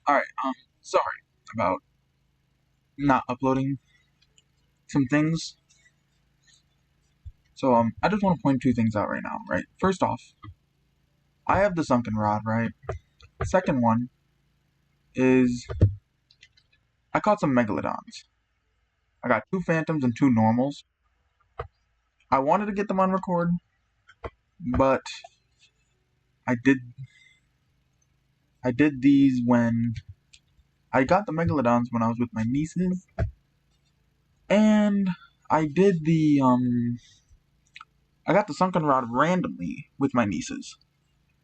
Alright, sorry about not uploading some things. So, I just want to point two things out right now, right? First off, I have the sunken rod, right? Second one is I caught some megalodons. I got two phantoms and two normals. I wanted to get them on record, but I did these when I got the megalodons when I was with my nieces, and I did I got the sunken rod randomly with my nieces.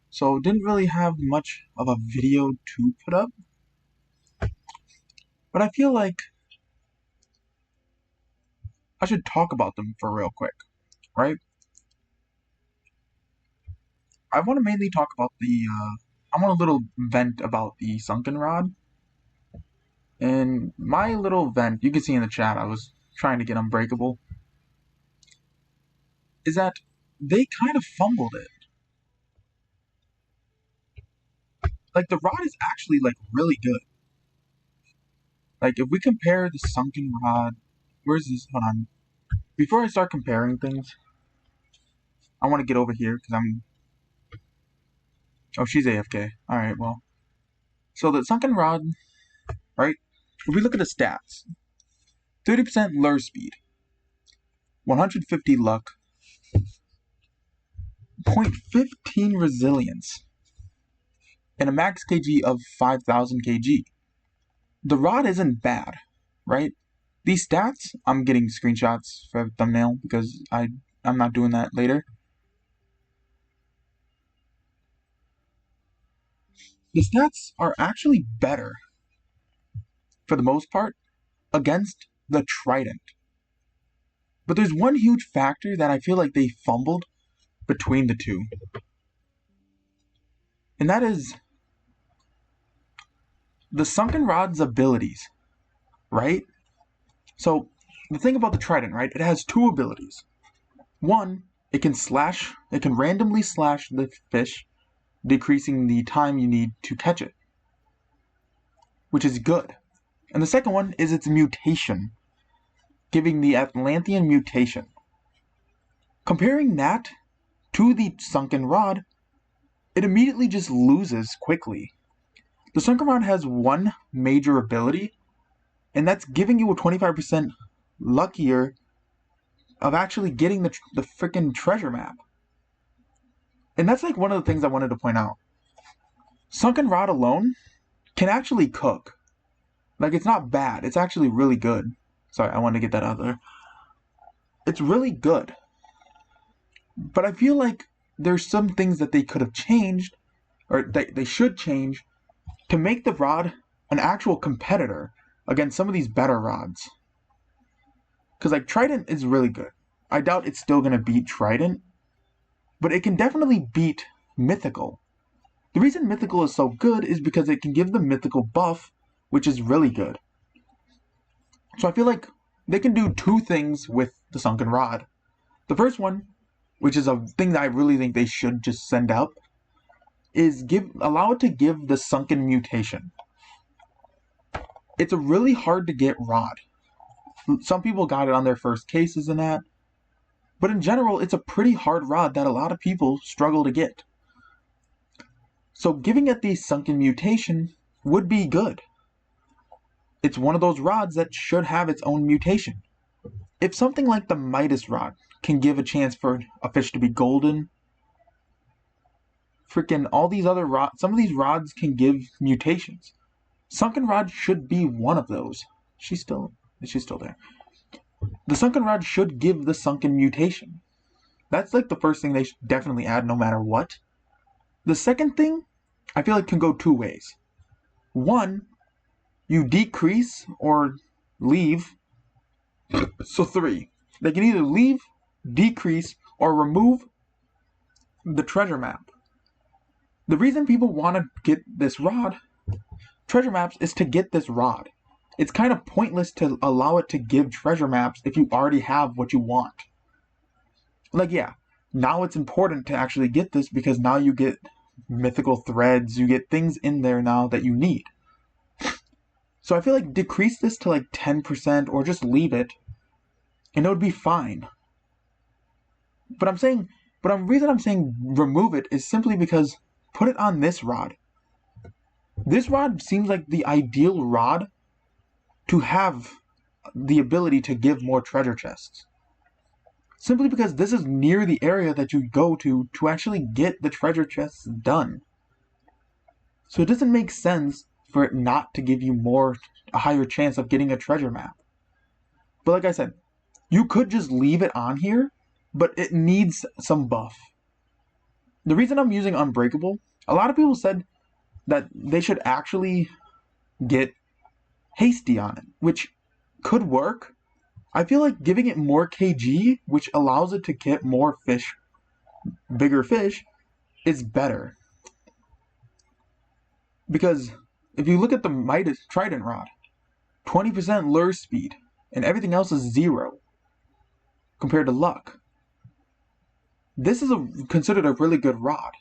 So didn't really have much of a video to put up. But I feel like I should talk about them for real quick, right? I want to mainly talk about I want a little vent about the sunken rod. And my little vent, you can see in the chat, I was trying to get unbreakable, is that they kind of fumbled it. Like, the rod is actually, like, really good. Like, if we compare the sunken rod, where's this? Hold on. Before I start comparing things, I want to get over here because oh, she's AFK. Alright, well. So the sunken rod, right? If we look at the stats, 30% lure speed, 150 luck, 0.15 resilience, and a max kg of 5,000 kg. The rod isn't bad, right? These stats, I'm getting screenshots for a thumbnail because I'm not doing that later. The stats are actually better, for the most part, against the Trident. But there's one huge factor that I feel like they fumbled between the two. And that is the sunken rod's abilities, right? So the thing about the Trident, right? It has two abilities. One, it can randomly slash the fish, decreasing the time you need to catch it, which is good. And the second one is its mutation, giving the Atlantean mutation. Comparing that to the sunken rod, it immediately just loses quickly. The sunken rod has one major ability, and that's giving you a 25% luckier of actually getting the freaking treasure map. And that's like one of the things I wanted to point out. Sunken rod alone can actually cook. Like, it's not bad. It's actually really good. Sorry, I wanted to get that out there. It's really good. But I feel like there's some things that they could have changed, or they should change, to make the rod an actual competitor against some of these better rods. Because, like, Trident is really good. I doubt it's still going to beat Trident, but it can definitely beat Mythical. The reason Mythical is so good is because it can give the Mythical buff, which is really good. So I feel like they can do two things with the Sunken Rod. The first one, which is a thing that I really think they should just send out, is allow it to give the Sunken Mutation. It's a really hard to get rod. Some people got it on their first cases and that, but in general, it's a pretty hard rod that a lot of people struggle to get. So giving it the Sunken Mutation would be good. It's one of those rods that should have its own mutation. If something like the Midas rod can give a chance for a fish to be golden, freaking all these other rods, some of these rods can give mutations. Sunken rod should be one of those. She's still there. The sunken rod should give the sunken mutation. That's like the first thing they should definitely add no matter what. The second thing, I feel like can go two ways. One, you decrease or leave. So three, they can either leave, decrease, or remove the treasure map. The reason people want to get this rod, treasure maps, is to get this rod. It's kind of pointless to allow it to give treasure maps if you already have what you want. Like, yeah, now it's important to actually get this because now you get mythical threads, you get things in there now that you need. So I feel like decrease this to like 10% or just leave it, and it would be fine. But the reason I'm saying remove it is simply because put it on this rod. This rod seems like the ideal rod to have the ability to give more treasure chests. Simply because this is near the area that you go to actually get the treasure chests done. So it doesn't make sense for it not to give you a higher chance of getting a treasure map. But like I said, you could just leave it on here, but it needs some buff. The reason I'm using Unbreakable, a lot of people said that they should actually get Hasty on it, which could work. I feel like giving it more KG, which allows it to get more fish, bigger fish, is better. Because if you look at the Midas Trident Rod, 20% lure speed, and everything else is 0 compared to luck. This is considered a really good rod.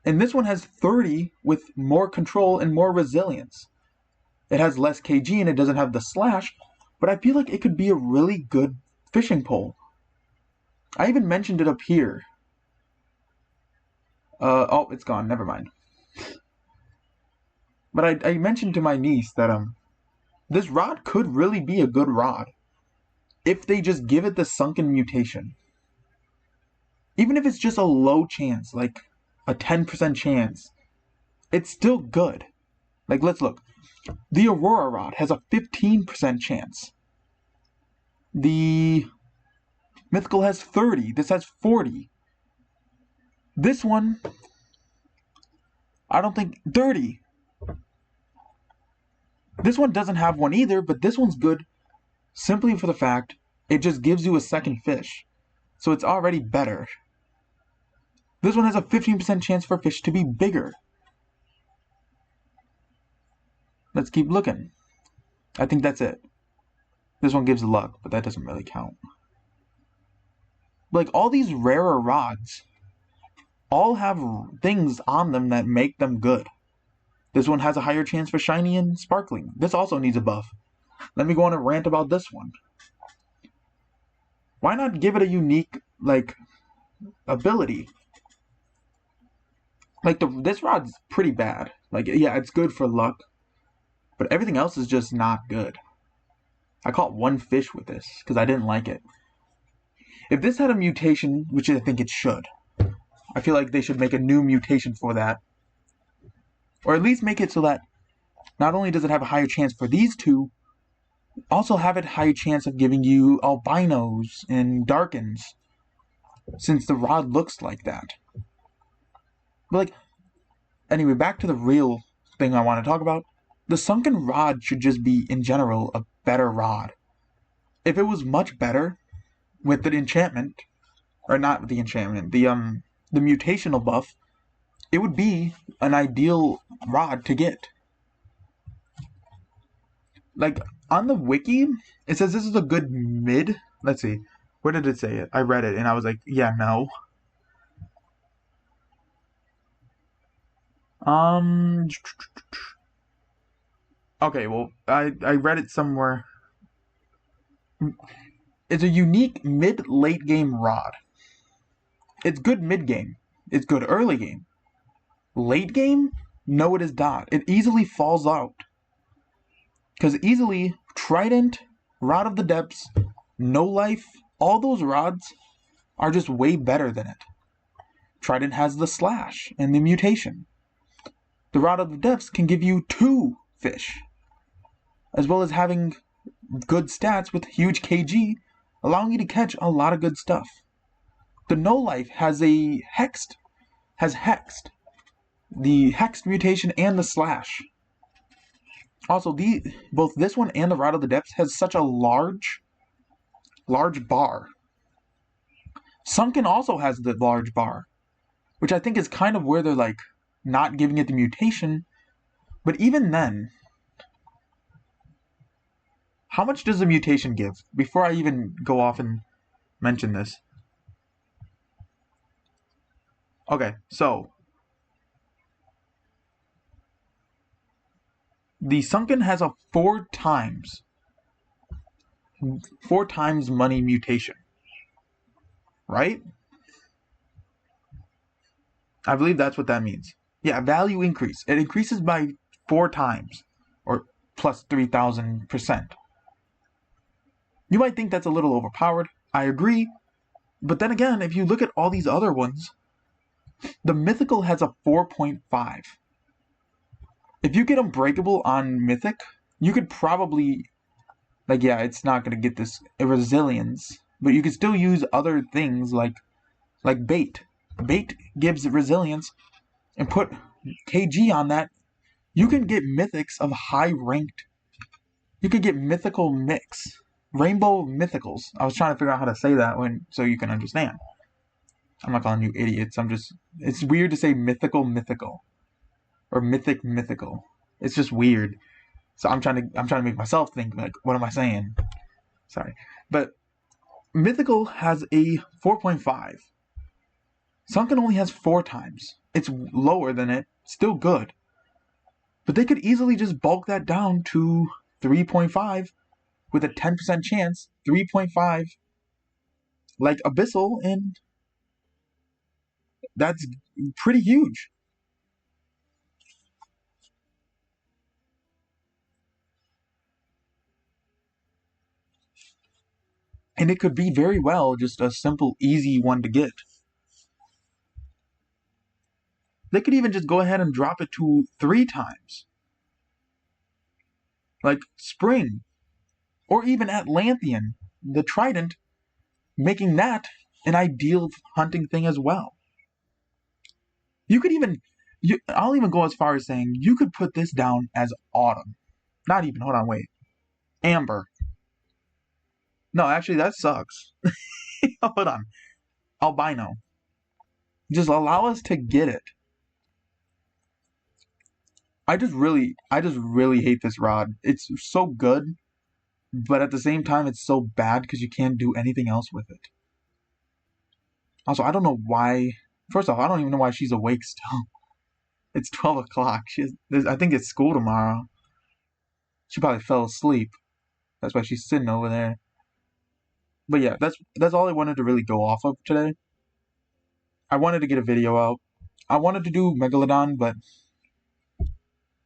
And this one has 30 with more control and more resilience. It has less KG and it doesn't have the slash, but I feel like it could be a really good fishing pole. I even mentioned it up here. Oh, it's gone, never mind. But I mentioned to my niece that this rod could really be a good rod if they just give it the Sunken mutation. Even if it's just a low chance, like a 10% chance, it's still good. Like, let's look. The Aurora rod has a 15% chance. The Mythical has 30. This has 40. This one, I don't think 30. This one doesn't have one either, but this one's good simply for the fact it just gives you a second fish. So it's already better. This one has a 15% chance for fish to be bigger. Let's keep looking. I think that's it. This one gives luck, but that doesn't really count. Like, all these rarer rods all have things on them that make them good. This one has a higher chance for shiny and sparkling. This also needs a buff. Let me go on a rant about this one. Why not give it a unique, like, ability? Like, this rod's pretty bad. Like, yeah, it's good for luck, but everything else is just not good. I caught one fish with this because I didn't like it. If this had a mutation, which I think it should, I feel like they should make a new mutation for that. Or at least make it so that not only does it have a higher chance for these two, also have it higher chance of giving you albinos and darkens, since the rod looks like that. But like, anyway, back to the real thing I want to talk about. The Sunken rod should just be, in general, a better rod. If it was much better with the enchantment, or not with the enchantment, the mutational buff, it would be an ideal rod to get. Like, on the wiki, it says this is a good mid. Let's see. Where did it say it? I read it and I was like, yeah, no. Okay, well, I read it somewhere. It's a unique mid-late game rod. It's good mid-game. It's good early game. Late game? No, it is not. It easily falls out. Because easily, Trident, Rod of the Depths, No Life, all those rods are just way better than it. Trident has the slash and the mutation. The Rod of the Depths can give you 2 fish, as well as having good stats with huge KG, allowing you to catch a lot of good stuff. The No Life has the Hexed mutation and the slash. Also, both this one and the Rod of the Depths has such a large bar. Sunken also has the large bar, which I think is kind of where they're like not giving it the mutation. But even then, how much does the mutation give? Before I even go off and mention this. Okay, so The Sunken has a 4 times money mutation, right? I believe that's what that means. Yeah, value increase. It increases by 4 times, or plus 3,000%. You might think that's a little overpowered. I agree. But then again, if you look at all these other ones, the mythical has a 4.5. If you get unbreakable on mythic, you could probably, like, yeah, it's not going to get this resilience, but you could still use other things like bait. Bait gives resilience, and put KG on that. You can get mythics of high ranked. You could get mythical mix. Rainbow mythicals. I was trying to figure out how to say that so you can understand. I'm not calling you idiots. It's weird to say mythical or mythical. It's just weird. So I'm trying to make myself think, like, what am I saying? Sorry. But mythical has a 4.5. Sunken only has 4 times. It's lower than it. Still good. But they could easily just bulk that down to 3.5 with a 10% chance. 3.5 like Abyssal, and that's pretty huge. And it could be very well just a simple, easy one to get. They could even just go ahead and drop it to 3 times. Like Spring, or even Atlantean, the Trident, making that an ideal hunting thing as well. You could even, I'll even go as far as saying you could put this down as Autumn. Not even, hold on, wait. Amber. No, actually, that sucks. Hold on. Albino. Just allow us to get it. I just really hate this rod. It's so good, but at the same time, it's so bad because you can't do anything else with it. Also, I don't know why. First off, I don't even know why she's awake still. It's 12 o'clock. I think it's school tomorrow. She probably fell asleep. That's why she's sitting over there. But yeah, that's all I wanted to really go off of today. I wanted to get a video out. I wanted to do Megalodon, but I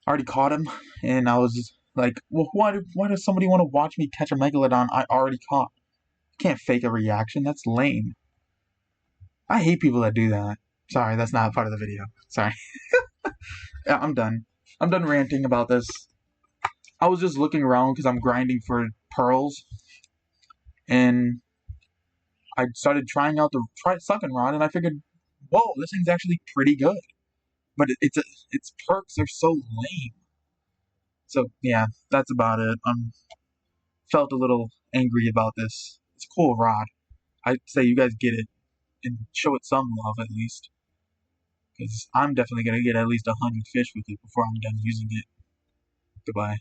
already caught him, and I was just like, well, why does somebody want to watch me catch a Megalodon I already caught? Can't fake a reaction. That's lame. I hate people that do that. Sorry, that's not part of the video. Sorry. Yeah, I'm done. I'm done ranting about this. I was just looking around because I'm grinding for pearls, and I started trying out the Sunken rod, and I figured, whoa, this thing's actually pretty good. But its perks are so lame. So yeah, that's about it. Felt a little angry about this. It's a cool rod. I'd say you guys get it and show it some love at least, because I'm definitely gonna get at least 100 fish with it before I'm done using it. Goodbye.